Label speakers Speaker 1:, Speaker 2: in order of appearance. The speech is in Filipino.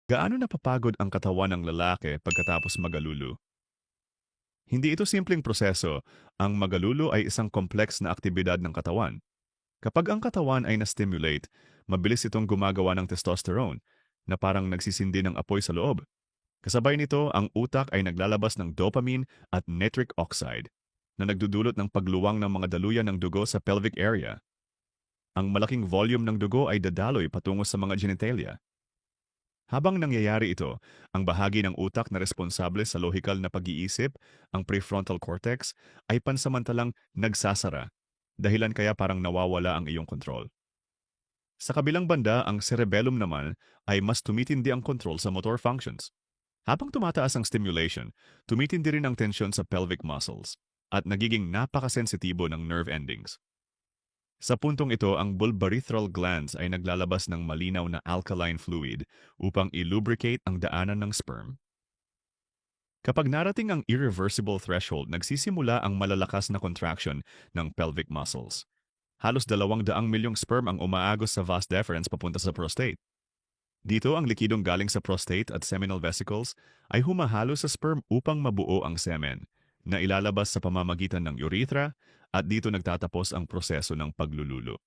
Speaker 1: Gaano napapagod ang katawan ng lalaki pagkatapos magalulu? Hindi ito simpleng proseso. Ang magalulu ay isang kompleks na aktibidad ng katawan. Kapag ang katawan ay na-stimulate, mabilis itong gumagawa ng testosterone na parang nagsisindi ng apoy sa loob. Kasabay nito, ang utak ay naglalabas ng dopamine at nitric oxide na nagdudulot ng pagluwang ng mga daluyan ng dugo sa pelvic area. Ang malaking volume ng dugo ay dadaloy patungo sa mga genitalia. Habang nangyayari ito, ang bahagi ng utak na responsable sa lohikal na pag-iisip, ang prefrontal cortex, ay pansamantalang nagsasara, dahilan kaya parang nawawala ang iyong kontrol. Sa kabilang banda, ang cerebellum naman ay mas tumitindi ang control sa motor functions. Habang tumataas ang stimulation, tumitindi rin ang tensyon sa pelvic muscles at nagiging napakasensitibo ng nerve endings. Sa puntong ito, ang bulbarithral glands ay naglalabas ng malinaw na alkaline fluid upang ilubricate ang daanan ng sperm. Kapag narating ang irreversible threshold, nagsisimula ang malalakas na contraction ng pelvic muscles. Halos 200 milyong sperm ang umaagos sa vas deferens papunta sa prostate. Dito ang likidong galing sa prostate at seminal vesicles ay humahalo sa sperm upang mabuo ang semen na ilalabas sa pamamagitan ng urethra at dito nagtatapos ang proseso ng paglululo.